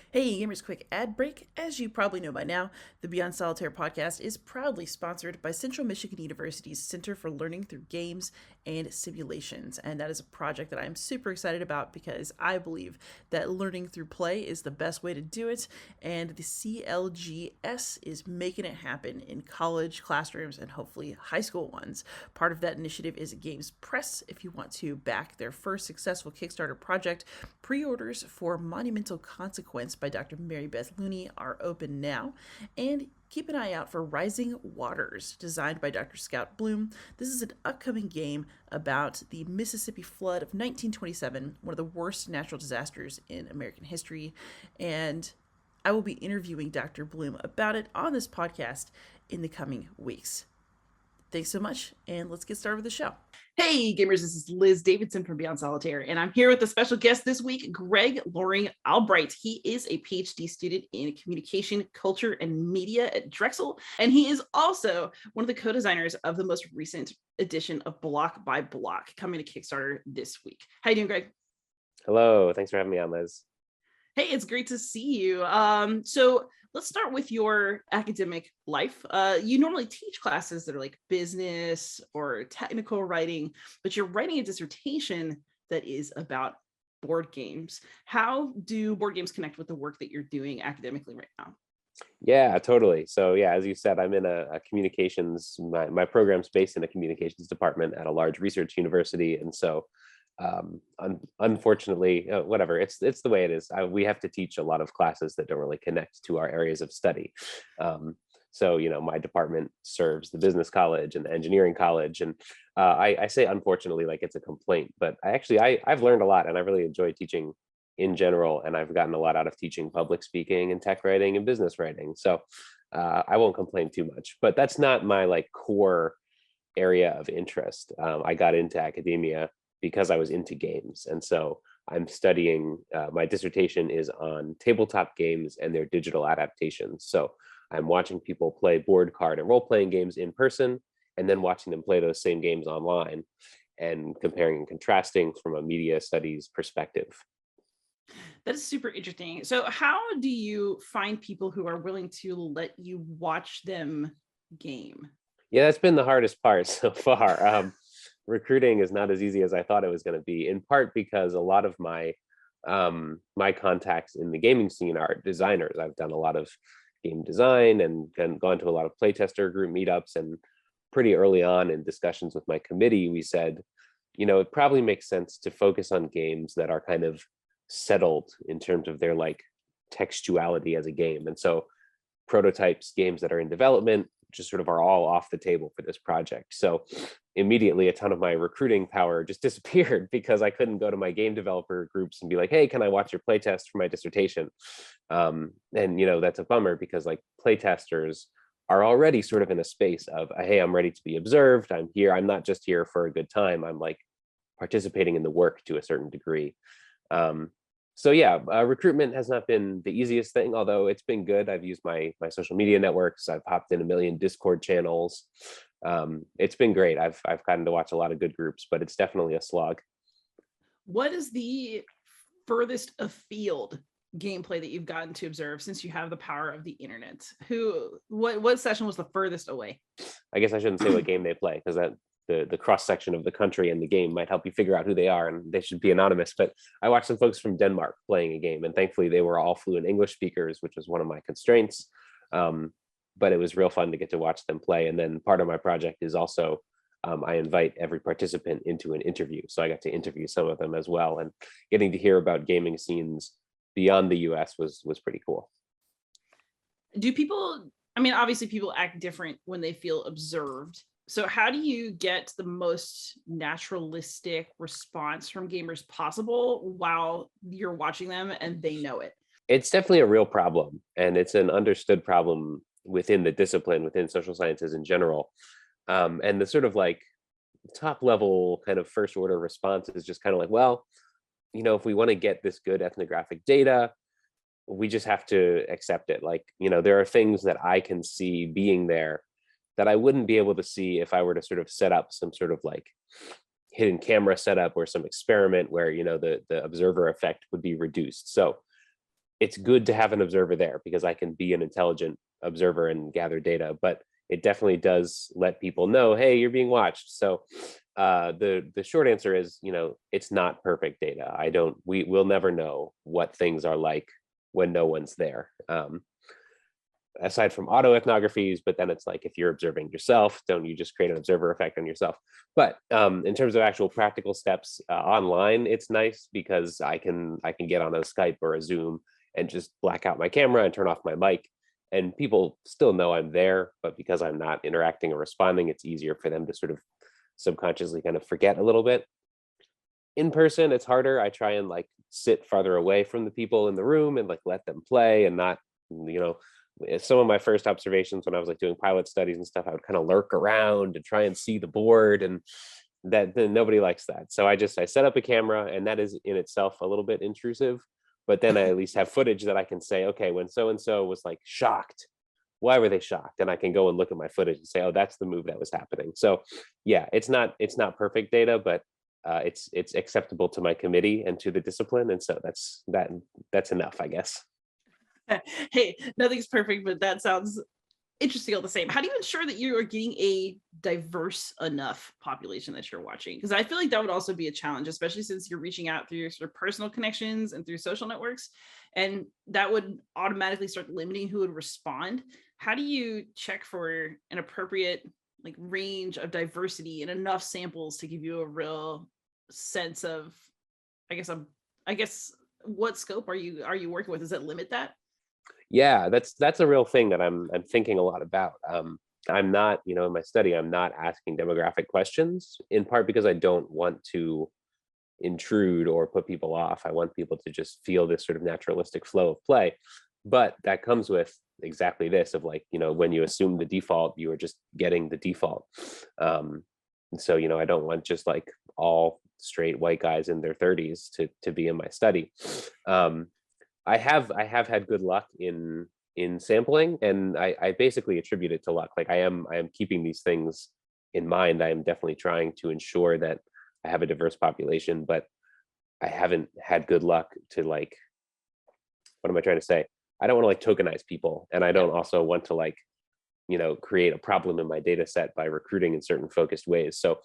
Hey, gamers, quick ad break. As you probably know by now, the Beyond Solitaire podcast is proudly sponsored by Central Michigan University's Center for Learning Through Games and Simulations. And that is a project that I'm super excited about because I believe that learning through play is the best way to do it. And the CLGS is making it happen in college classrooms and hopefully high school ones. Part of that initiative is Games Press. If you want to back their first successful Kickstarter project, pre orders for Monumental Consequence by Dr. Mary Beth Looney are open now. And keep an eye out for Rising Waters, designed by Dr. Scout Bloom. This is an upcoming game about the Mississippi flood of 1927, one of the worst natural disasters in American history. And I will be interviewing Dr. Bloom about it on this podcast in the coming weeks. Thanks so much, and let's get started with the show. Hey, gamers, this is Liz Davidson from Beyond Solitaire, and I'm here with a special guest this week, Greg Loring-Albright. He is a PhD student in communication, culture, and media at Drexel, and he is also one of the co-designers of the most recent edition of Bloc by Bloc, coming to Kickstarter this week. How you doing, Greg? Hello, thanks for having me on, Liz. Hey, it's great to see you. So let's start with your academic life. You normally teach classes that are like business or technical writing, but you're writing a dissertation that is about board games. How do board games connect with the work that you're doing academically right now? Yeah, totally. So yeah, as you said, I'm in a communications, my program's based in a communications department at a large research university. And so unfortunately, whatever, it's the way it is. We have to teach a lot of classes that don't really connect to our areas of study. So, my department serves the business college and the engineering college. And I say unfortunately, like it's a complaint, but I've learned a lot and I really enjoy teaching in general. And I've gotten a lot out of teaching public speaking and tech writing and business writing. So I won't complain too much, but that's not my like core area of interest. I got into academia because I was into games. And so I'm studying, my dissertation is on tabletop games and their digital adaptations. So I'm watching people play board, card, and role-playing games in person, and then watching them play those same games online and comparing and contrasting from a media studies perspective. That is super interesting. So how do you find people who are willing to let you watch them game? Yeah, that's been the hardest part so far. Recruiting is not as easy as I thought it was going to be, in part because a lot of my contacts in the gaming scene are designers. I've done a lot of game design and gone to a lot of playtester group meetups. And pretty early on in discussions with my committee, we said, it probably makes sense to focus on games that are kind of settled in terms of their like textuality as a game. And so prototypes, games that are in development, just sort of are all off the table for this project. So immediately a ton of my recruiting power just disappeared because I couldn't go to my game developer groups and be like, hey, can I watch your playtest for my dissertation? And that's a bummer because like playtesters are already sort of in a space of, hey, I'm ready to be observed. I'm here. I'm not just here for a good time. I'm like participating in the work to a certain degree. So yeah, recruitment has not been the easiest thing, although it's been good. I've used my social media networks. I've hopped in a million Discord channels. It's been great. I've gotten to watch a lot of good groups, but it's definitely a slog. What is the furthest afield gameplay that you've gotten to observe since you have the power of the internet? What session was the furthest away? I guess I shouldn't say what game they play because that the cross section of the country and the game might help you figure out who they are, and they should be anonymous. But I watched some folks from Denmark playing a game, and thankfully they were all fluent English speakers, which was one of my constraints. But it was real fun to get to watch them play. And then part of my project is also I invite every participant into an interview. So I got to interview some of them as well, and getting to hear about gaming scenes beyond the US was pretty cool. Do people, I mean, obviously people act different when they feel observed. So how do you get the most naturalistic response from gamers possible while you're watching them and they know it? It's definitely a real problem, and it's an understood problem within the discipline, within social sciences in general. And the sort of like top level kind of first order response is just kind of like, well, if we want to get this good ethnographic data, we just have to accept it. Like, there are things that I can see being there that I wouldn't be able to see if I were to sort of set up some sort of like hidden camera setup or some experiment where, the observer effect would be reduced. So it's good to have an observer there because I can be an intelligent observer and gather data, but it definitely does let people know, hey, you're being watched. So the short answer is, it's not perfect data. We'll never know what things are like when no one's there. Aside from autoethnographies, but then it's like, if you're observing yourself, don't you just create an observer effect on yourself? But in terms of actual practical steps online, it's nice because I can get on a Skype or a Zoom and just black out my camera and turn off my mic, and people still know I'm there, but because I'm not interacting or responding, it's easier for them to sort of subconsciously kind of forget a little bit. In person, it's harder. I try and like sit farther away from the people in the room and like let them play and not, some of my first observations when I was like doing pilot studies and stuff, I would kind of lurk around and try and see the board, and that then nobody likes that. So I set up a camera, and that is in itself a little bit intrusive, but then I at least have footage that I can say, okay, when so-and-so was like shocked, why were they shocked? And I can go and look at my footage and say, oh, that's the move that was happening. So yeah, it's not perfect data, but it's acceptable to my committee and to the discipline. And so that's enough, I guess. Hey, nothing's perfect, but that sounds interesting all the same. How do you ensure that you are getting a diverse enough population that you're watching? Because I feel like that would also be a challenge, especially since you're reaching out through your sort of personal connections and through social networks, and that would automatically start limiting who would respond. How do you check for an appropriate like range of diversity and enough samples to give you a real sense of, I guess what scope are you working with? Does it limit that? Yeah, that's a real thing that I'm thinking a lot about. I'm not, in my study, I'm not asking demographic questions, in part because I don't want to intrude or put people off. I want people to just feel this sort of naturalistic flow of play. But that comes with exactly this of like, when you assume the default, you are just getting the default. And so, I don't want just like all straight white guys in their 30s to be in my study. I have had good luck in sampling, and I basically attribute it to luck. Like I am keeping these things in mind. I am definitely trying to ensure that I have a diverse population, but I haven't had good luck to like, what am I trying to say? I don't want to like tokenize people, and I don't also want to like, create a problem in my data set by recruiting in certain focused ways. So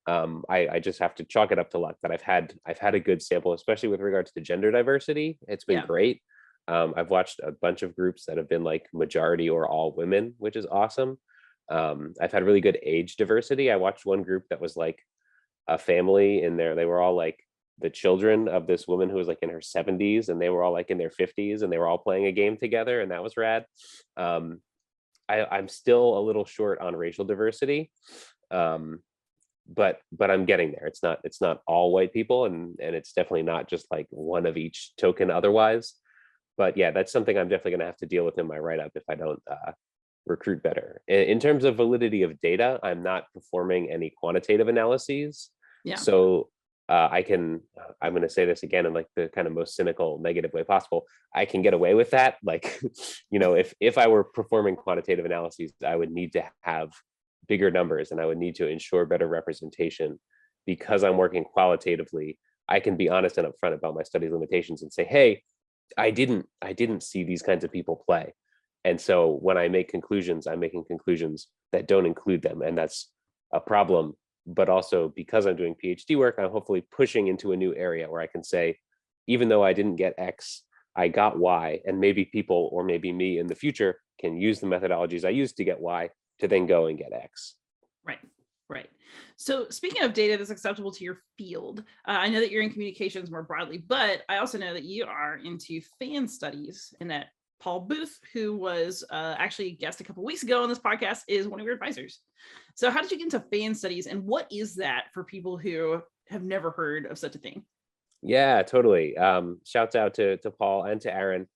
I just have to chalk it up to luck that I've had a good sample, especially with regards to gender diversity. It's been great. I've watched a bunch of groups that have been like majority or all women, which is awesome. I've had really good age diversity. I watched one group that was like a family in there. They were all like the children of this woman who was like in her 70s, and they were all like in their 50s, and they were all playing a game together, and that was rad. I'm still a little short on racial diversity, but I'm getting there. It's not all white people, and it's definitely not just like one of each token otherwise. But yeah, that's something I'm definitely going to have to deal with in my write-up if I don't recruit better. In terms of validity of data, I'm not performing any quantitative analyses. Yeah. So I'm going to say this again in like the kind of most cynical, negative way possible. I can get away with that. Like, if I were performing quantitative analyses, I would need to have bigger numbers, and I would need to ensure better representation. Because I'm working qualitatively, I can be honest and upfront about my study's limitations and say, hey, I didn't see these kinds of people play. And so when I make conclusions, I'm making conclusions that don't include them. And that's a problem. But also, because I'm doing PhD work, I'm hopefully pushing into a new area where I can say, even though I didn't get X, I got Y, and maybe people, or maybe me in the future, can use the methodologies I used to get Y to then go and get X. Right. So speaking of data that's acceptable to your field, I know that you're in communications more broadly, but I also know that you are into fan studies, and that Paul Booth, who was actually a guest a couple of weeks ago on this podcast, is one of your advisors. So how did you get into fan studies, and what is that for people who have never heard of such a thing? Yeah, totally. Shouts out to Paul and to Aaron.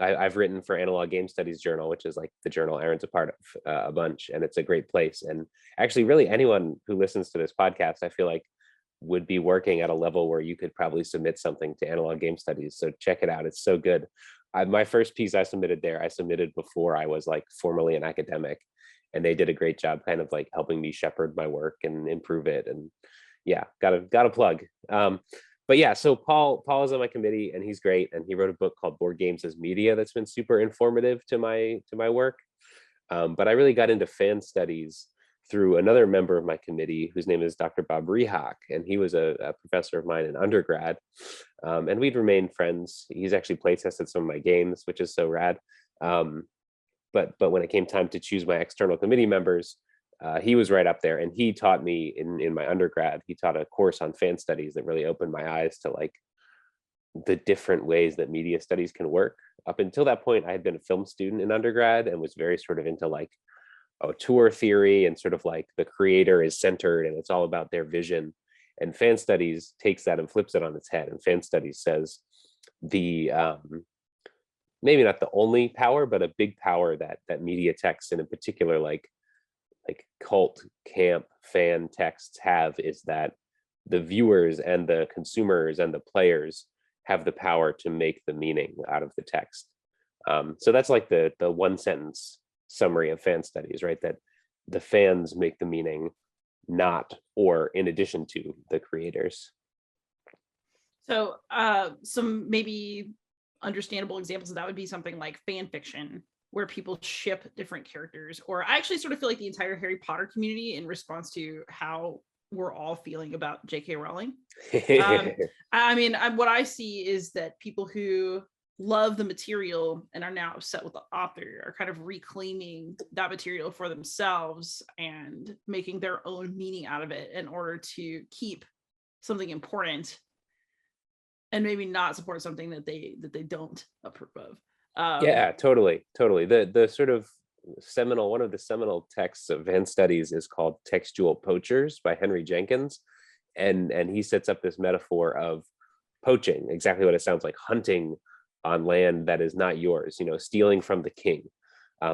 I've written for Analog Game Studies Journal, which is like the journal Aaron's a part of a bunch, and it's a great place. And actually, really anyone who listens to this podcast, I feel like would be working at a level where you could probably submit something to Analog Game Studies. So check it out. It's so good. My first piece I submitted before I was like formally an academic, and they did a great job kind of like helping me shepherd my work and improve it. And yeah, got a plug. But yeah, so Paul is on my committee, and he's great, and he wrote a book called Board Games as Media that's been super informative to my work. But I really got into fan studies through another member of my committee, whose name is Dr. Bob Rehak, and he was a professor of mine in undergrad, and we'd remained friends. He's actually play tested some of my games, which is so rad. Um, but when it came time to choose my external committee members, he was right up there, and he taught me in my undergrad. He taught a course on fan studies that really opened my eyes to like the different ways that media studies can work. Up until that point, I had been a film student in undergrad and was very sort of into like auteur theory and sort of like the creator is centered and it's all about their vision. And fan studies takes that and flips it on its head. And fan studies says the maybe not the only power, but a big power that media texts, and in particular like cult camp fan texts have, is that the viewers and the consumers and the players have the power to make the meaning out of the text. So that's like the one sentence summary of fan studies, right? That the fans make the meaning, not or in addition to the creators. So some maybe understandable examples of that would be something like fan fiction, where people ship different characters. Or I actually sort of feel like the entire Harry Potter community, in response to how we're all feeling about J.K. Rowling. I mean, what I see is that people who love the material and are now upset with the author are kind of reclaiming that material for themselves and making their own meaning out of it in order to keep something important and maybe not support something that they don't approve of. Yeah, totally. The sort of one of the seminal texts of fan studies is called Textual Poachers by Henry Jenkins. And he sets up this metaphor of poaching, exactly what it sounds like, hunting on land that is not yours, stealing from the king,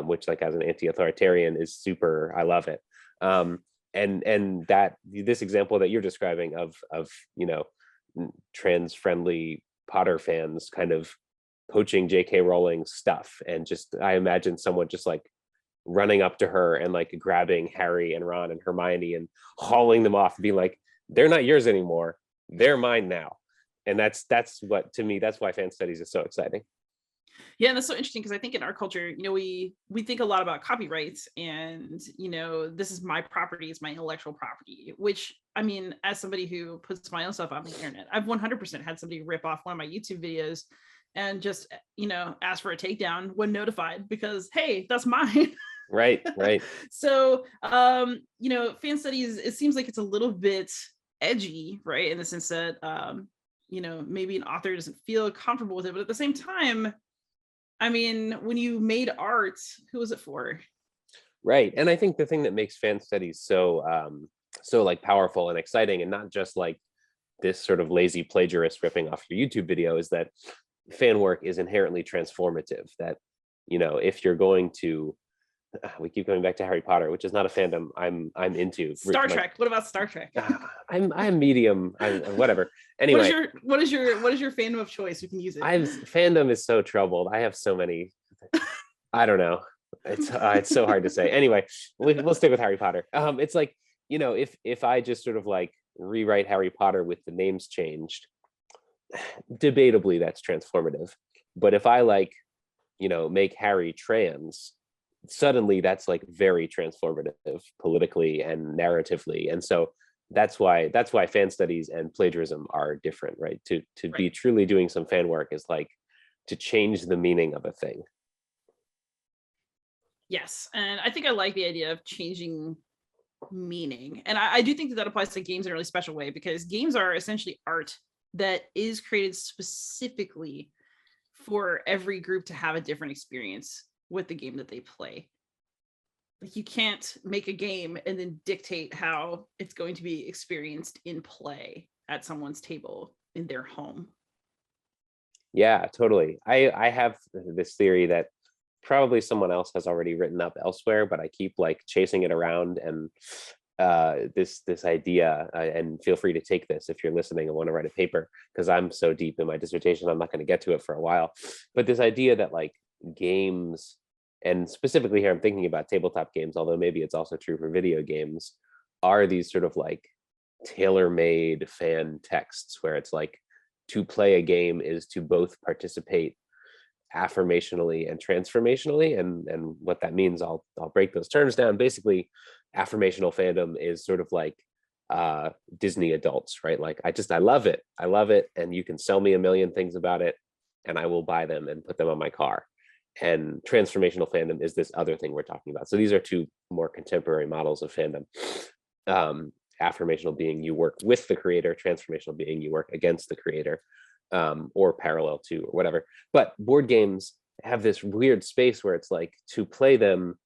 which, like, as an anti-authoritarian is super, I love it. And that this example that you're describing of trans-friendly Potter fans kind of poaching J.K. Rowling stuff, and just I imagine someone just like running up to her and like grabbing Harry and Ron and Hermione and hauling them off and being like, they're not yours anymore, they're mine now. And that's what, to me, that's why fan studies is so exciting. Yeah, and that's so interesting, because I think in our culture, we think a lot about copyrights and, this is my property, it's my intellectual property, which, I mean, as somebody who puts my own stuff on the internet, I've 100% had somebody rip off one of my YouTube videos and just, ask for a takedown when notified, because, hey, that's mine. Right. So, fan studies, it seems like it's a little bit edgy, right? In the sense that, maybe an author doesn't feel comfortable with it, but at the same time, I mean, when you made art, who was it for? Right. And I think the thing that makes fan studies so like powerful and exciting, and not just like this sort of lazy plagiarist ripping off your YouTube video, is that fan work is inherently transformative. That, if you're going to, we keep going back to Harry Potter, which is not a fandom I'm into. Star Trek. What about Star Trek? I'm medium. Whatever. Anyway, what is your fandom of choice? We can use it. Fandom is so troubled. I have so many. I don't know. It's so hard to say. Anyway, we'll stick with Harry Potter. It's like, if I just sort of like rewrite Harry Potter with the names changed, debatably that's transformative. But if I like, make Harry trans, suddenly that's like very transformative politically and narratively. And so that's why fan studies and plagiarism are different, right? To Right. be truly doing some fan work is like to change the meaning of a thing. Yes, and I think I like the idea of changing meaning, and I do think that applies to games in a really special way, because games are essentially art that is created specifically for every group to have a different experience with the game that they play. Like, you can't make a game and then dictate how it's going to be experienced in play at someone's table in their home. Yeah, totally. I have this theory that probably someone else has already written up elsewhere, but I keep like chasing it around, and this idea, and feel free to take this if you're listening and want to write a paper, because I'm so deep in my dissertation I'm not going to get to it for a while. But this idea that like games, and specifically here I'm thinking about tabletop games, although maybe it's also true for video games, are these sort of like tailor-made fan texts where it's like to play a game is to both participate affirmationally and transformationally. And what that means, I'll break those terms down. Basically, affirmational fandom is sort of like Disney adults, right? Like I love it. I love it. And you can sell me a million things about it and I will buy them and put them on my car. And transformational fandom is this other thing we're talking about. So these are two more contemporary models of fandom. Affirmational being you work with the creator, transformational being you work against the creator, or parallel to, or whatever. But board games have this weird space where it's like, to play them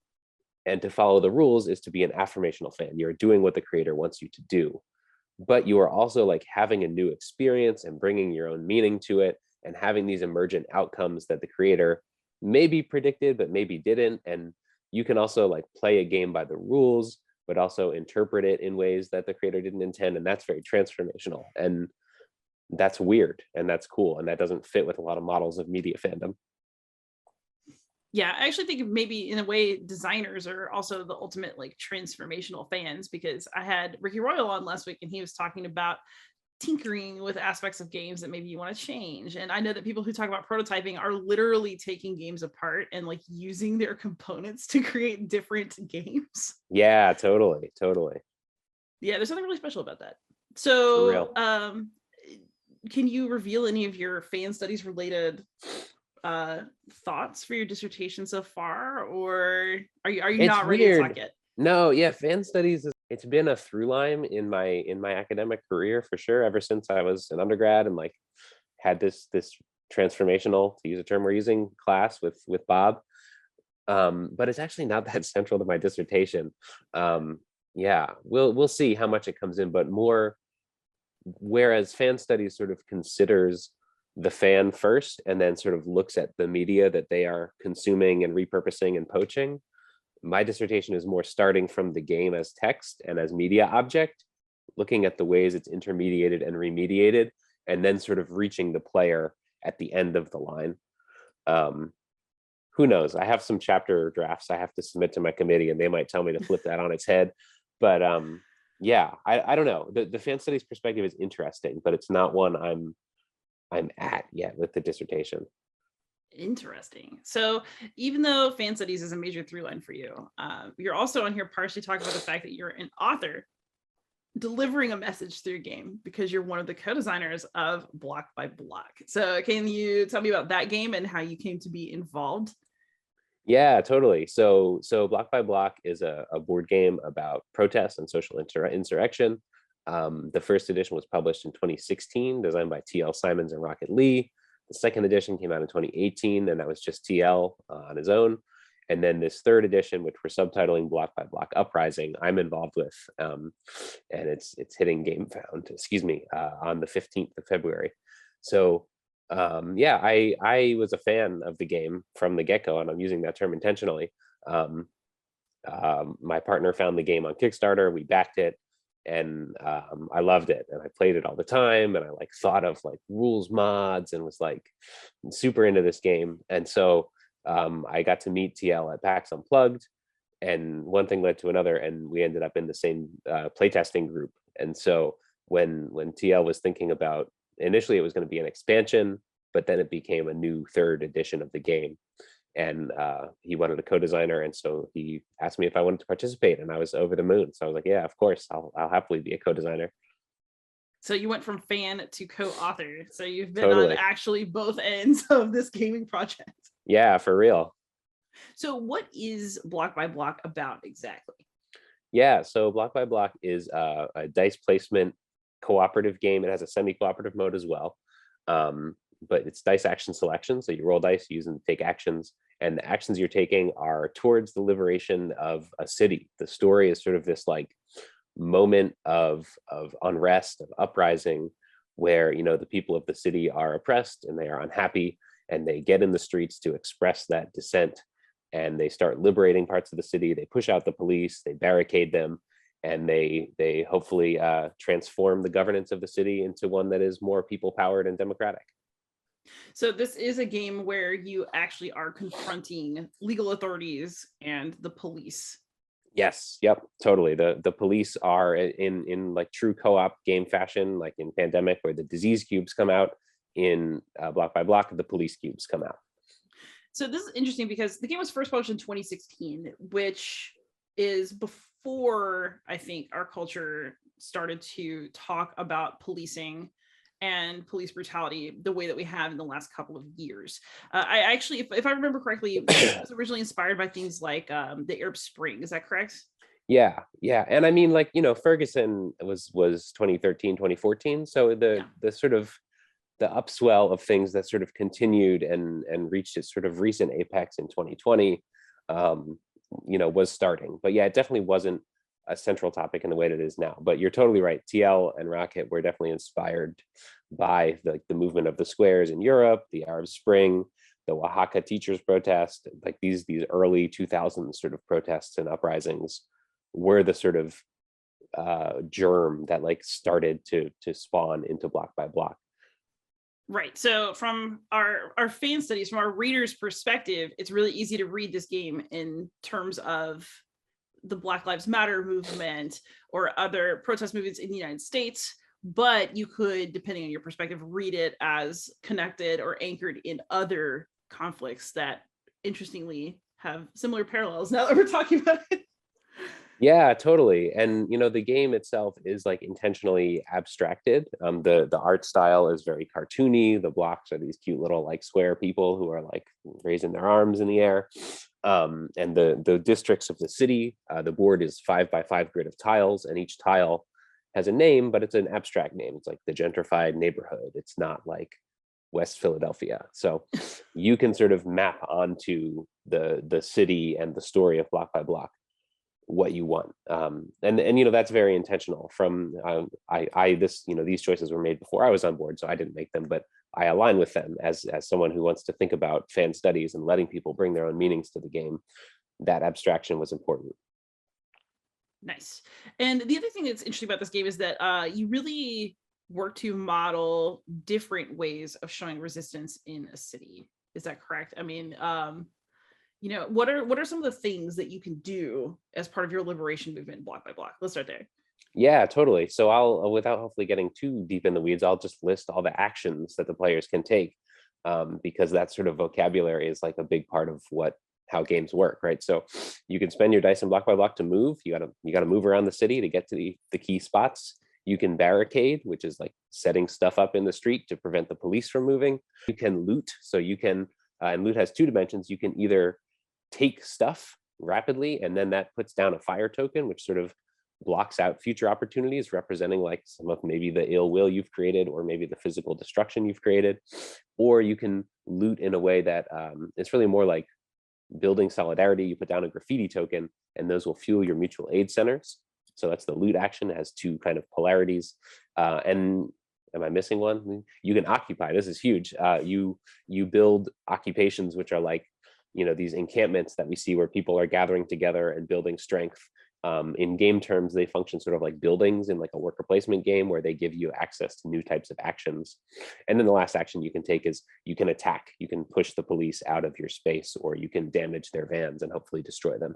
and to follow the rules is to be an affirmational fan. You're doing what the creator wants you to do, but you are also like having a new experience and bringing your own meaning to it and having these emergent outcomes that the creator maybe predicted but maybe didn't. And you can also like play a game by the rules but also interpret it in ways that the creator didn't intend, and that's very transformational, and that's weird and that's cool, and that doesn't fit with a lot of models of media fandom. Yeah, I actually think maybe in a way designers are also the ultimate like transformational fans, because I had Ricky Royal on last week and he was talking about tinkering with aspects of games that maybe you want to change. And I know that people who talk about prototyping are literally taking games apart and like using their components to create different games. Yeah, totally. Yeah, there's something really special about that. For So real. can you reveal any of your fan studies related thoughts for your dissertation so far, or are you It's not ready to talk weird. yet? No, yeah, fan studies it's been a through line in my academic career for sure, ever since I was an undergrad and like had this transformational, to use a term we're using, class with Bob. But it's actually not that central to my dissertation. Yeah, we'll see how much it comes in, but more, whereas fan studies sort of considers the fan first and then sort of looks at the media that they are consuming and repurposing and poaching, my dissertation is more starting from the game as text and as media object, looking at the ways it's intermediated and remediated, and then sort of reaching the player at the end of the line. Who knows? I have some chapter drafts I have to submit to my committee, and they might tell me to flip that on its head. But yeah, I don't know. The fan studies perspective is interesting, but it's not one I'm at yet with the dissertation. Interesting. So even though fan studies is a major through line for you, you're also on here partially talking about the fact that you're an author delivering a message through a game because you're one of the co-designers of Block by Block. So can you tell me about that game and how you came to be involved? Yeah, totally. So Block by Block is a board game about protest and social insurrection. The first edition was published in 2016, designed by TL Simons and Rocket Lee. The second edition came out in 2018, and that was just TL on his own. And then this third edition, which we're subtitling Block by Block Uprising, I'm involved with, and it's hitting GameFound, on the 15th of February. So yeah, I was a fan of the game from the get-go, and I'm using that term intentionally. My partner found the game on Kickstarter, we backed it, and I loved it, and I played it all the time, and I like thought of like rules mods and was like super into this game. And so I got to meet TL at PAX Unplugged, and one thing led to another, and we ended up in the same playtesting group. And so when TL was thinking about, initially it was going to be an expansion, but then it became a new third edition of the game, and he wanted a co-designer, and so he asked me if I wanted to participate, and I was over the moon. So I was like, yeah, of course, I'll happily be a co-designer. So you went from fan to co-author. So you've been on Totally. actually both ends of this gaming project. Yeah, for real. So what is Block by Block about exactly? Yeah, so Block by Block is a dice placement cooperative game. It has a semi-cooperative mode as well, but it's dice action selection. So you roll dice, use them to take actions, and the actions you're taking are towards the liberation of a city. The story is sort of this like moment of unrest, of uprising, where the people of the city are oppressed and they are unhappy, and they get in the streets to express that dissent, and they start liberating parts of the city. They push out the police, they barricade them, and they hopefully transform the governance of the city into one that is more people powered and democratic. So this is a game where you actually are confronting legal authorities and the police. Yes, yep, totally. The police are in like true co-op game fashion, like in Pandemic, where the disease cubes come out, in Block by Block, the police cubes come out. So this is interesting because the game was first published in 2016, which is before I think our culture started to talk about policing and police brutality the way that we have in the last couple of years. I actually, if I remember correctly, it was originally inspired by things like the Arab Spring. Is that correct? Yeah. And I mean, like, Ferguson was 2013, 2014. So the sort of the upswell of things that sort of continued and reached its sort of recent apex in 2020, was starting. But yeah, it definitely wasn't a central topic in the way that it is now. But you're totally right. TL and Rocket were definitely inspired by the movement of the squares in Europe, the Arab Spring, the Oaxaca teachers protest, like these early 2000s sort of protests and uprisings were the sort of germ that like started to spawn into Block by Block. Right. So from our fan studies, from our readers' perspective, it's really easy to read this game in terms of the Black Lives Matter movement or other protest movements in the United States. But you could, depending on your perspective, read it as connected or anchored in other conflicts that interestingly have similar parallels now that we're talking about it. Yeah, totally. And the game itself is like intentionally abstracted. The art style is very cartoony. The blocks are these cute little like square people who are like raising their arms in the air. And the districts of the city, the board is 5x5 grid of tiles, and each tile has a name, but it's an abstract name. It's like the gentrified neighborhood. It's not like West Philadelphia. So you can sort of map onto the city and the story of Block by Block what you want, and that's very intentional. From these choices were made before I was on board, so I didn't make them, but I align with them as someone who wants to think about fan studies and letting people bring their own meanings to the game. That abstraction was important. Nice. And the other thing that's interesting about this game is that you really work to model different ways of showing resistance in a city. Is that correct? I mean, what are some of the things that you can do as part of your liberation movement Block by Block? Let's start there. Yeah, totally. So I'll, without hopefully getting too deep in the weeds, I'll just list all the actions that the players can take, because that sort of vocabulary is like a big part of how games work, right? So you can spend your dice in Block by Block to move. You gotta move around the city to get to the key spots. You can barricade, which is like setting stuff up in the street to prevent the police from moving. You can loot. So you can, and loot has two dimensions. You can either take stuff rapidly, and then that puts down a fire token, which sort of blocks out future opportunities, representing like some of maybe the ill will you've created or maybe the physical destruction you've created. Or you can loot in a way that it's really more like building solidarity. You put down a graffiti token, and those will fuel your mutual aid centers. So that's the loot action. It has two kind of polarities. And am I missing one? You can occupy. This is huge. You build occupations, which are like these encampments that we see where people are gathering together and building strength. In game terms, they function sort of like buildings in like a worker placement game, where they give you access to new types of actions. And then the last action you can take is you can attack. You can push the police out of your space, or you can damage their vans and hopefully destroy them.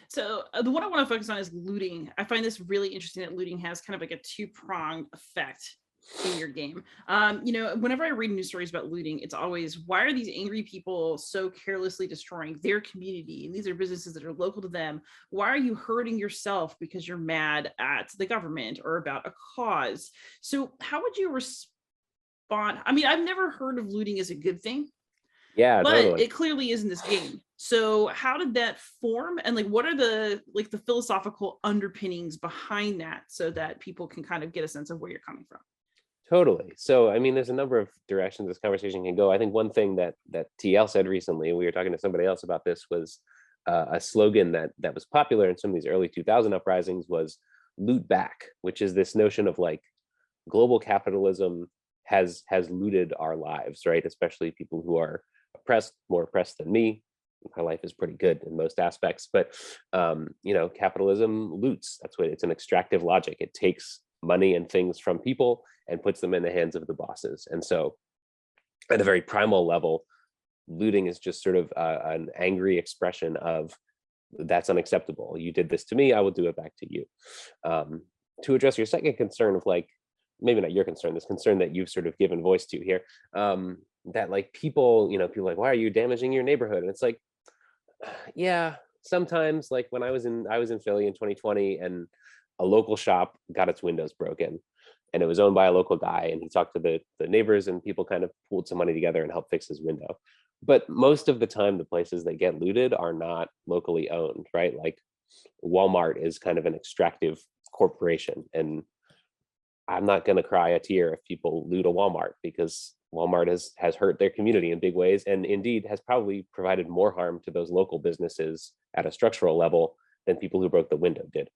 So the one I want to focus on is looting. I find this really interesting that looting has kind of like a two-pronged effect in your game. Whenever I read news stories about looting, it's always, why are these angry people so carelessly destroying their community? And these are businesses that are local to them. Why are you hurting yourself because you're mad at the government or about a cause? So how would you respond? I mean, I've never heard of looting as a good thing. Yeah, but totally. It clearly is in this game. So how did that form, and like what are the philosophical underpinnings behind that, so that people can kind of get a sense of where you're coming from? Totally. So, I mean, there's a number of directions this conversation can go. I think one thing that TL said recently, and we were talking to somebody else about this, was a slogan that was popular in some of these early 2000 uprisings was loot back, which is this notion of like global capitalism has looted our lives, right? Especially people who are oppressed, more oppressed than me. My life is pretty good in most aspects, but capitalism loots. That's what it's an extractive logic. It takes money and things from people and puts them in the hands of the bosses. And so at a very primal level, looting is just sort of an angry expression of, that's unacceptable. You did this to me, I will do it back to you. To address your second concern of like, maybe not your concern, this concern that you've sort of given voice to here, that like people, people like, why are you damaging your neighborhood? And it's like, yeah, sometimes, like when I was in Philly in 2020, and a local shop got its windows broken, and it was owned by a local guy, and he talked to the neighbors, and people kind of pooled some money together and helped fix his window. But most of the time, the places that get looted are not locally owned, right? Like Walmart is kind of an extractive corporation, and I'm not going to cry a tear if people loot a Walmart, because Walmart has hurt their community in big ways, and indeed has probably provided more harm to those local businesses at a structural level than people who broke the window did.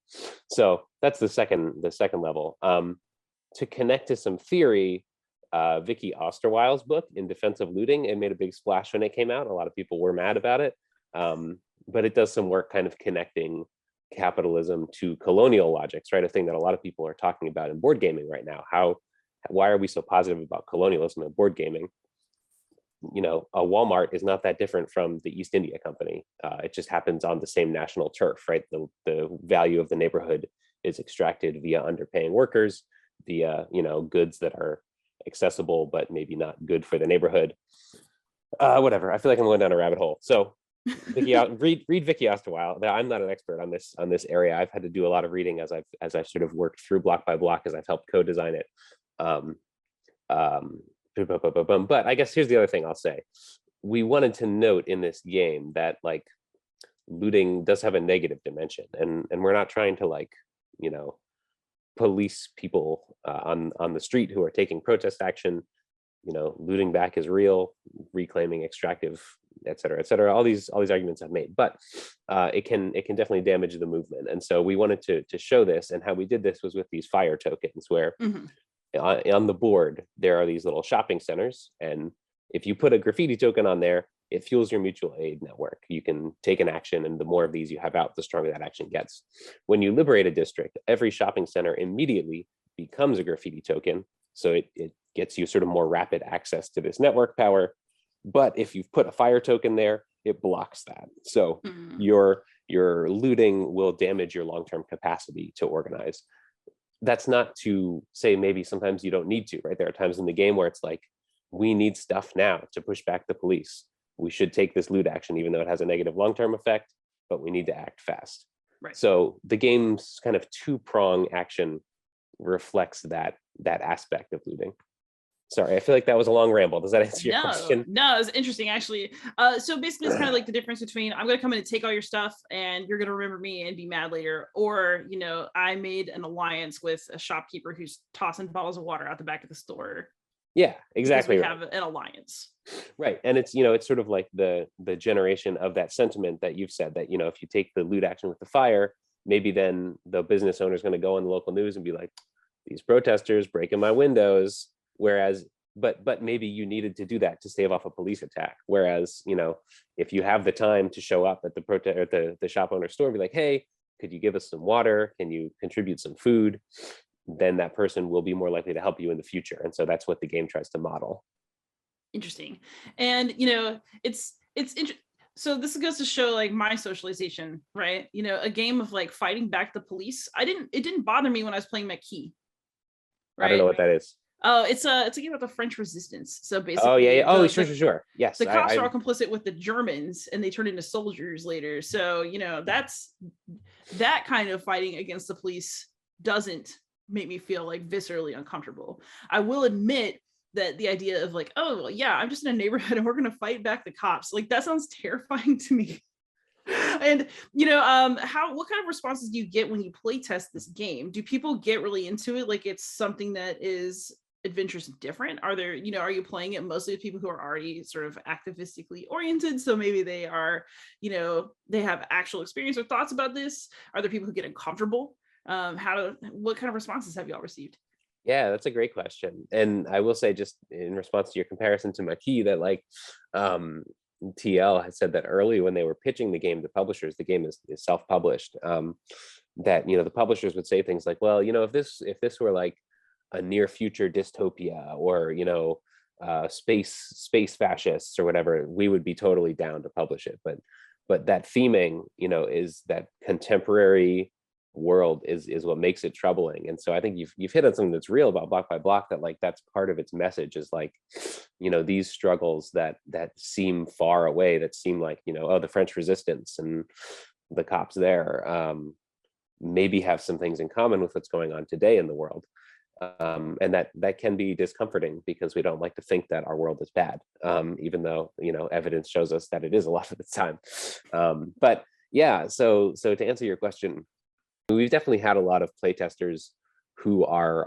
So that's the second level. To connect to some theory, Vicky Osterweil's book In Defense of Looting, it made a big splash when it came out. A lot of people were mad about it, but it does some work kind of connecting capitalism to colonial logics, right? A thing that a lot of people are talking about in board gaming right now. Why are we so positive about colonialism in board gaming? A Walmart is not that different from the East India Company. It just happens on the same national turf, right? The value of the neighborhood is extracted via underpaying workers, via goods that are accessible but maybe not good for the neighborhood. Whatever. I feel like I'm going down a rabbit hole. So read Vicky Osterweil. I'm not an expert on this area. I've had to do a lot of reading as I've sort of worked through block by block, as I've helped co-design it. But I guess here's the other thing I'll say. We wanted to note in this game that like looting does have a negative dimension, and we're not trying to like police people on the street who are taking protest action. Looting back is real, reclaiming extractive, et cetera, all these arguments I've made, but it can definitely damage the movement. And so we wanted to show this, and how we did this was with these fire tokens, where on the board there are these little shopping centers, and if you put a graffiti token on there, it fuels your mutual aid network. You can take an action, and the more of these you have out, the stronger that action gets. When you liberate a district, every shopping center immediately becomes a graffiti token, so it gets you sort of more rapid access to this network power. But if you've put a fire token there, it blocks that. So your looting will damage your long-term capacity to organize. That's not to say maybe sometimes you don't need to, right? There are times in the game where it's like, we need stuff now to push back the police. We should take this loot action, even though it has a negative long-term effect, but we need to act fast. Right. So the game's kind of two-prong action reflects that aspect of looting. Sorry, I feel like that was a long ramble. Does that answer your question? No, it's interesting actually. So basically it's kind of like the difference between I'm going to come in and take all your stuff and you're going to remember me and be mad later, or I made an alliance with a shopkeeper who's tossing bottles of water out the back of the store. Yeah, exactly. We have an alliance. Right. And it's it's sort of like the generation of that sentiment that you've said, that if you take the loot action with the fire, maybe then the business owner is going to go on the local news and be like, these protesters breaking my windows. Whereas, but maybe you needed to do that to stave off a police attack. Whereas, if you have the time to show up at the shop owner's store and be like, hey, could you give us some water? Can you contribute some food? Then that person will be more likely to help you in the future. And so that's what the game tries to model. Interesting. And, it's so this goes to show like my socialization, right? A game of like fighting back the police. It didn't bother me when I was playing McKee. Right? I don't know what that is. Oh, it's a game about the French Resistance. So basically, oh yeah. Oh, sure. Yes, the cops are all complicit with the Germans, and they turn into soldiers later. So that's that kind of fighting against the police doesn't make me feel like viscerally uncomfortable. I will admit that the idea of like, oh yeah, I'm just in a neighborhood and we're gonna fight back the cops, like that sounds terrifying to me. And what kind of responses do you get when you play test this game? Do people get really into it, like it's something that is adventurous and different? Are there are you playing it mostly with people who are already sort of activistically oriented, so maybe they are they have actual experience or thoughts about this? Are there people who get uncomfortable? What kind of responses have y'all received? Yeah, that's a great question. And I will say, just in response to your comparison to McKee, that like TL had said that early when they were pitching the game to publishers, the game is self-published, that the publishers would say things like, well, if this were like a near future dystopia, or space fascists or whatever, we would be totally down to publish it. But that theming is that contemporary world is what makes it troubling. And so I think you've hit on something that's real about Block by Block, that like that's part of its message, is like, these struggles that seem far away, that seem like, oh, the French resistance and the cops there, maybe have some things in common with what's going on today in the world. And that can be discomforting, because we don't like to think that our world is bad, even though evidence shows us that it is a lot of the time. But yeah, so to answer your question, we've definitely had a lot of playtesters who are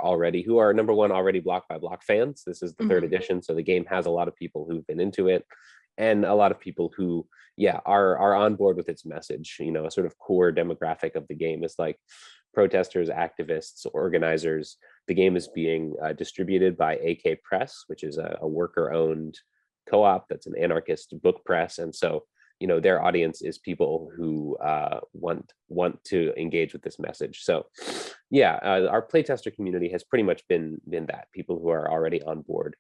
number one, already Block by Block fans. This is the third edition, so the game has a lot of people who've been into it, and a lot of people who are on board with its message. A sort of core demographic of the game is like protesters, activists, organizers. The game is being distributed by AK Press, which is a worker-owned co-op that's an anarchist book press, and so their audience is people who want to engage with this message. So our playtester community has pretty much been that, people who are already on board.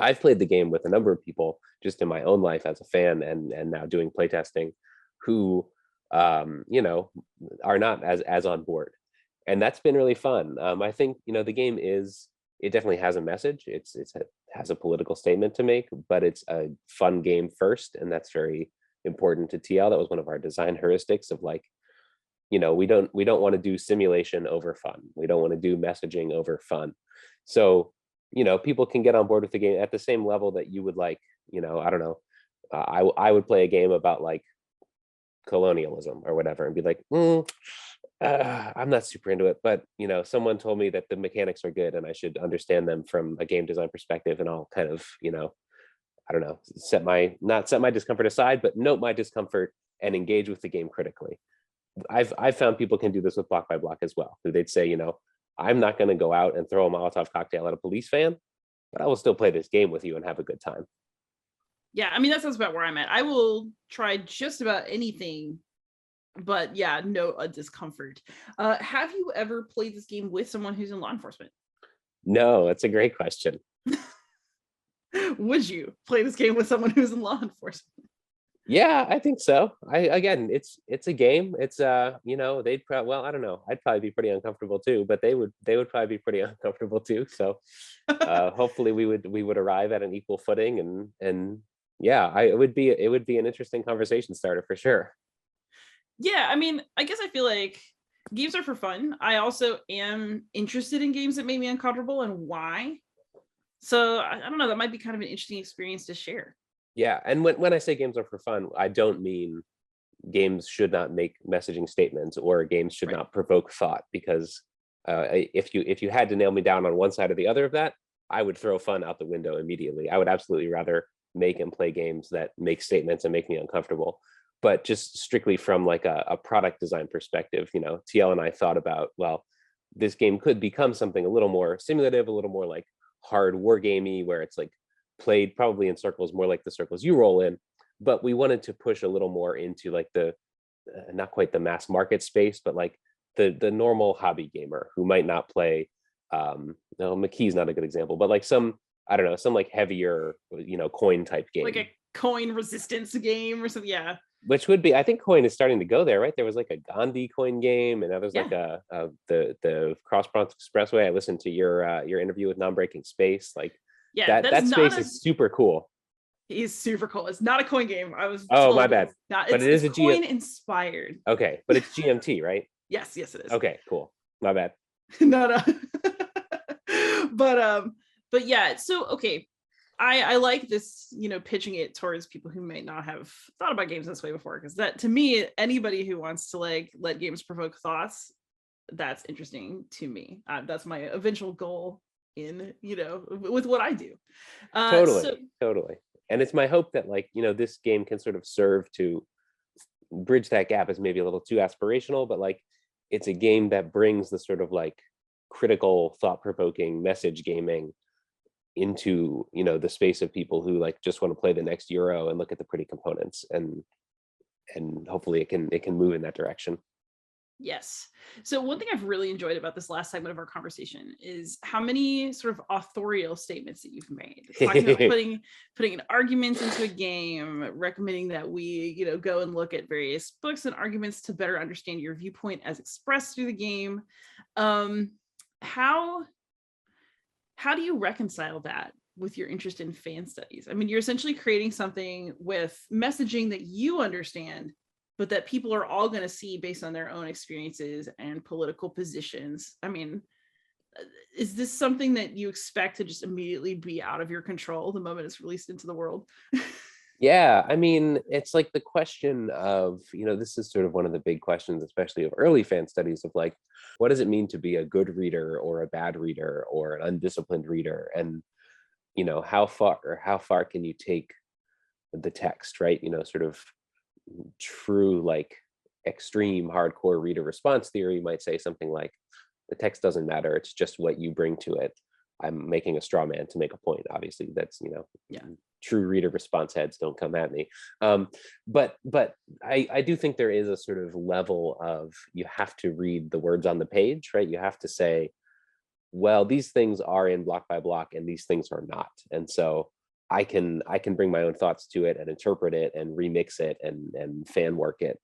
I've played the game with a number of people just in my own life as a fan, and now doing playtesting, who are not as on board, and that's been really fun. I think the game it definitely has a message. It has a political statement to make, but it's a fun game first, and that's very important to TL. That was one of our design heuristics of like, we don't want to do simulation over fun. We don't want to do messaging over fun. So people can get on board with the game at the same level that you would like. I don't know. I would play a game about like colonialism or whatever and be like, I'm not super into it, but someone told me that the mechanics are good and I should understand them from a game design perspective, and I'll kind of I don't know, not set my discomfort aside, but note my discomfort and engage with the game critically. I've found people can do this with Block by Block as well, who they'd say, I'm not going to go out and throw a Molotov cocktail at a police van, but I will still play this game with you and have a good time. Yeah, I mean, that sounds about where I'm at. I will try just about anything, but yeah, no, a discomfort. Have you ever played this game with someone who's in law enforcement? No, that's a great question. Would you play this game with someone who's in law enforcement? Yeah, I think so. It's a game. It's they'd probably, well, I don't know. I'd probably be pretty uncomfortable too, but they would probably be pretty uncomfortable too. So hopefully we would arrive at an equal footing, and yeah, it would be an interesting conversation starter for sure. Yeah, I mean, I guess I feel like games are for fun. I also am interested in games that make me uncomfortable, and why. So I don't know, that might be kind of an interesting experience to share. Yeah, and when I say games are for fun, I don't mean games should not make messaging statements or games should not provoke thought, because if you had to nail me down on one side or the other of that, I would throw fun out the window immediately. I would absolutely rather make and play games that make statements and make me uncomfortable. But just strictly from like a product design perspective, TL and I thought about, well, this game could become something a little more simulative, a little more like hard war gamey, where it's like played probably in circles more like the circles you roll in, but we wanted to push a little more into like the not quite the mass market space, but like the normal hobby gamer who might not play no, McKee's not a good example, but like some, I don't know, some like heavier coin type game, like a coin resistance game or something. Yeah, which would be, I think coin is starting to go there, right? There was like a Gandhi coin game, and now there's like the Cross Bronx Expressway. I listened to your interview with Non-Breaking Space, like that space is super cool. He's super cool. It's not a coin game. I was my bad. But it is a coin inspired. Okay, but it's GMT, right? Yes, it is. Okay, cool. My bad. No. But yeah. So okay, I like this. Pitching it towards people who might not have thought about games this way before, because that, to me, anybody who wants to like let games provoke thoughts, that's interesting to me. That's my eventual goal in with what I do. Totally. And it's my hope that like this game can sort of serve to bridge that gap. Is maybe a little too aspirational, but like it's a game that brings the sort of like critical, thought-provoking message gaming into the space of people who like just want to play the next Euro and look at the pretty components, and hopefully it can move in that direction. Yes. So one thing I've really enjoyed about this last segment of our conversation is how many sort of authorial statements that you've made, talking about putting an argument into a game, recommending that we, go and look at various books and arguments to better understand your viewpoint as expressed through the game. Um, how do you reconcile that with your interest in fan studies? I mean, you're essentially creating something with messaging that you understand, but that people are all going to see based on their own experiences and political positions. I mean, is this something that you expect to just immediately be out of your control the moment it's released into the world? Yeah, I mean, it's like the question of, this is sort of one of the big questions, especially of early fan studies, of like, what does it mean to be a good reader or a bad reader or an undisciplined reader? And, how far can you take the text, right? Sort of true, like extreme hardcore reader response theory might say something like, the text doesn't matter, it's just what you bring to it. I'm making a straw man to make a point. Obviously, that's Yeah. true reader response heads don't come at me. But I do think there is a sort of level of, you have to read the words on the page, right? You have to say, well, these things are in Block by Block and these things are not. And so I can bring my own thoughts to it and interpret it and remix it and fan work it.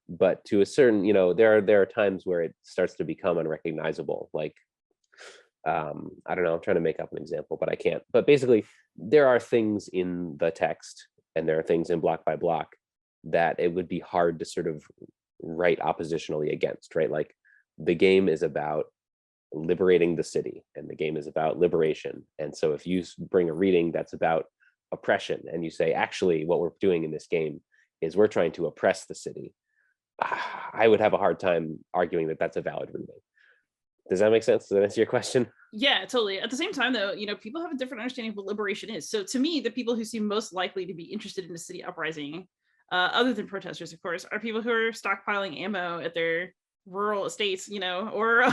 But to a certain, there are times where it starts to become unrecognizable. Like, I don't know, I'm trying to make up an example, but I can't. But basically, there are things in the text and there are things in Block by Block that it would be hard to sort of write oppositionally against, right? Like, the game is about liberating the city and the game is about liberation. And so if you bring a reading that's about oppression and you say, actually, what we're doing in this game is we're trying to oppress the city, I would have a hard time arguing that that's a valid reading. Does that make sense? Does that answer your question? Yeah, totally. At the same time, though, people have a different understanding of what liberation is. So to me, the people who seem most likely to be interested in a city uprising, other than protesters, of course, are people who are stockpiling ammo at their rural estates, or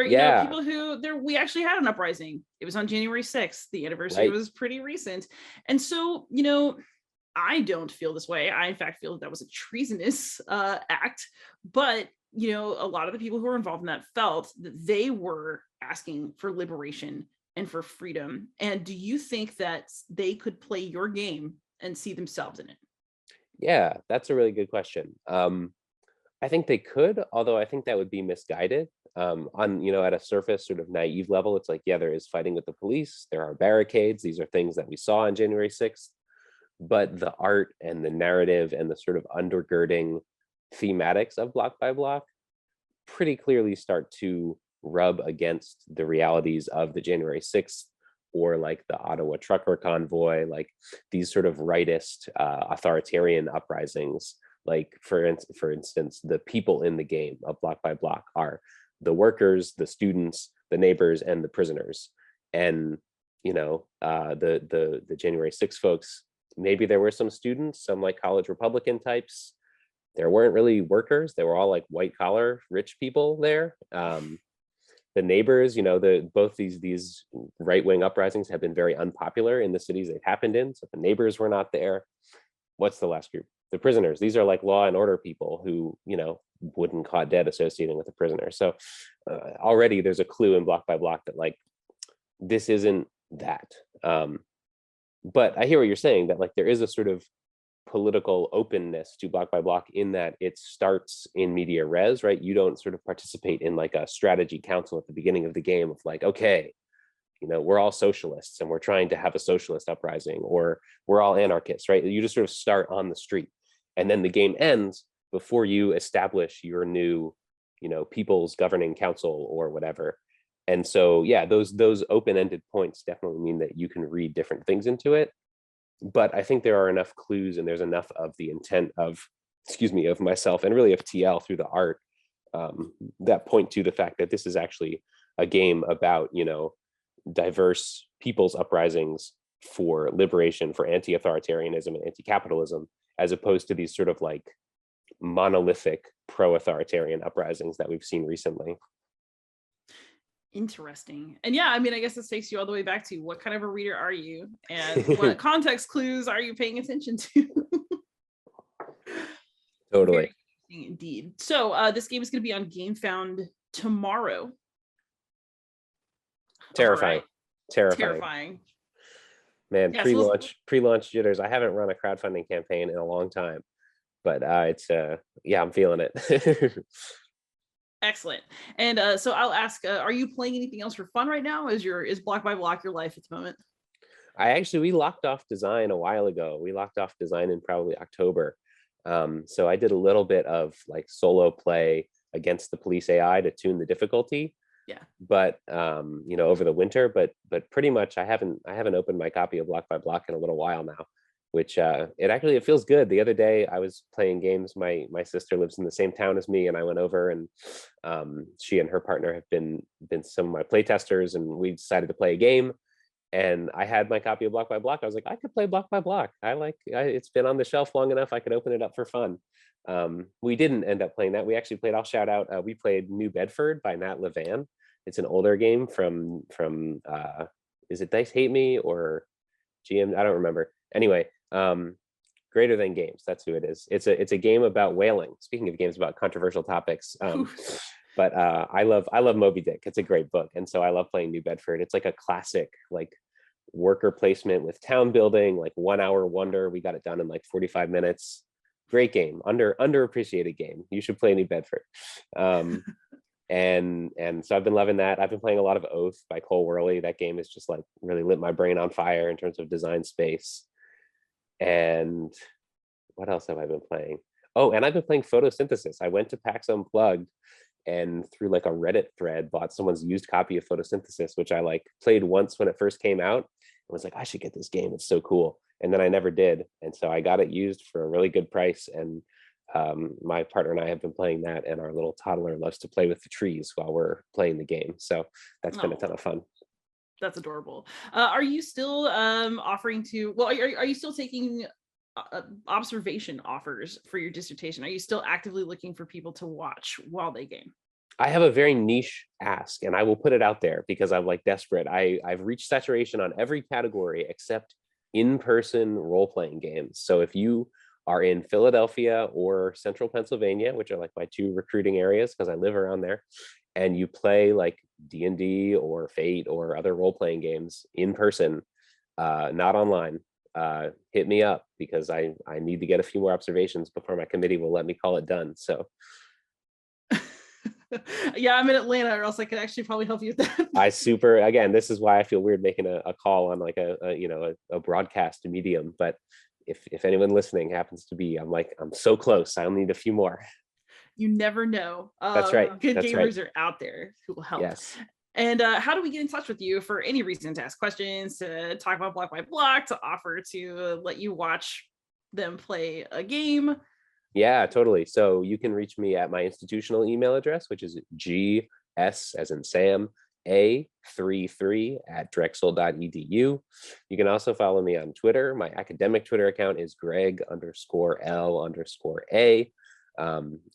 Yeah, people who we actually had an uprising. It was on January 6th. The anniversary right. was pretty recent. And so, I don't feel this way. I, in fact, feel that was a treasonous act. But, a lot of the people who were involved in that felt that they were asking for liberation and for freedom. And do you think that they could play your game and see themselves in it? Yeah, that's a really good question. I think they could, although I think that would be misguided. On, at a surface sort of naive level, it's like, yeah, there is fighting with the police. There are barricades. These are things that we saw on January 6th. But the art and the narrative and the sort of undergirding thematics of Block by Block pretty clearly start to rub against the realities of the January 6th or like the Ottawa trucker convoy, like these sort of rightist authoritarian uprisings. Like for instance, the people in the game of Block by Block are the workers, the students, the neighbors, and the prisoners. And the January 6th folks, maybe there were some students, some like college Republican types. There weren't really workers. They were all like white collar rich people there. The neighbors, both these right wing uprisings have been very unpopular in the cities they've happened in. So the neighbors were not there. What's the last group? The prisoners. These are like law and order people who wouldn't caught dead associating with the prisoner. So already there's a clue in Block by Block that like this isn't that. But I hear what you're saying, that like there is a sort of political openness to Block by Block in that it starts in media res, right? You don't sort of participate in like a strategy council at the beginning of the game of like, okay, we're all socialists and we're trying to have a socialist uprising, or we're all anarchists, right? You just sort of start on the street and then the game ends before you establish your new, people's governing council or whatever. And so, yeah, those open-ended points definitely mean that you can read different things into it. But I think there are enough clues and there's enough of the intent of myself and really of TL through the art that point to the fact that this is actually a game about, diverse people's uprisings for liberation, for anti-authoritarianism and anti-capitalism, as opposed to these sort of like monolithic pro-authoritarian uprisings that we've seen recently. Interesting. And yeah, I mean, I guess this takes you all the way back to what kind of a reader are you and what context clues are you paying attention to? Totally. Indeed. So this game is going to be on GameFound tomorrow. Terrifying. Right. Terrifying. Man, Yeah, pre-launch jitters. I haven't run a crowdfunding campaign in a long time, but it's yeah, I'm feeling it. Excellent. And so I'll ask, are you playing anything else for fun right now? Is Block by Block your life at the moment? We locked off design a while ago. We locked off design in probably October. So I did a little bit of like solo play against the police AI to tune the difficulty. Yeah. But over the winter, but pretty much I haven't opened my copy of Block by Block in a little while now, which it feels good. The other day I was playing games. My sister lives in the same town as me, and I went over, and she and her partner have been some of my play testers, and we decided to play a game. And I had my copy of Block by Block. I was like, I could play Block by Block. It's been on the shelf long enough. I could open it up for fun. We didn't end up playing that. We actually played, I'll shout out, we played New Bedford by Nat Levan. It's an older game from is it Dice Hate Me or GM? I don't remember. Anyway, Greater Than Games. That's who it is. It's a game about whaling. Speaking of games about controversial topics. But I love Moby Dick. It's a great book. And so I love playing New Bedford. It's like a classic, like worker placement with town building, like 1 hour wonder. We got it done in like 45 minutes. Great game, underappreciated game. You should play New Bedford. And so I've been loving that. I've been playing a lot of Oath by Cole Worley. That game has just like really lit my brain on fire in terms of design space. And what else have I been playing? Oh, and I've been playing Photosynthesis. I went to PAX Unplugged and through like a Reddit thread bought someone's used copy of Photosynthesis, which I like played once when it first came out and was like, I should get this game. It's so cool. And then I never did. And so I got it used for a really good price. And my partner and I have been playing that, and our little toddler loves to play with the trees while we're playing the game. So that's been a ton of fun. That's adorable. Are you still offering to, well, are you still taking observation offers for your dissertation? Are you still actively looking for people to watch while they game? I have a very niche ask, and I will put it out there because I'm like desperate. I've reached saturation on every category except in-person role-playing games. So if you are in Philadelphia or Central Pennsylvania, which are like my two recruiting areas because I live around there, and you play like D&D or Fate or other role-playing games in person, not online, hit me up because I need to get a few more observations before my committee will let me call it done. So yeah, I'm in Atlanta, or else I could actually probably help you with that. Again, this is why I feel weird making a call on like a broadcast medium, but if anyone listening happens to be, I'm so close. I'll need a few more. You never know. That's right. Good That's gamers right. are out there who will help. Yes. And how do we get in touch with you for any reason, to ask questions, to talk about Block by Block, to offer to let you watch them play a game? Yeah, totally. So you can reach me at my institutional email address, which is GS as in Sam, A33@drexel.edu. You can also follow me on Twitter. My academic Twitter account is Greg_L_A.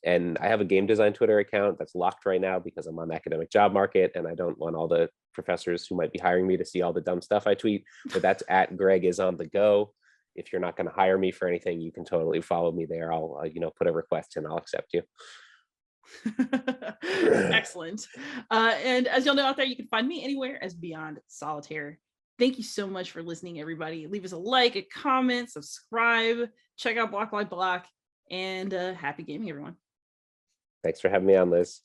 And I have a game design Twitter account that's locked right now because I'm on the academic job market and I don't want all the professors who might be hiring me to see all the dumb stuff I tweet, but that's at Greg is on the go. If you're not going to hire me for anything, you can totally follow me there. I'll put a request and I'll accept you. Excellent. And as you'll know out there, you can find me anywhere as Beyond Solitaire. Thank you so much for listening, everybody. Leave us a like, a comment, subscribe, check out Block by Block, and happy gaming, everyone. Thanks for having me on, Liz.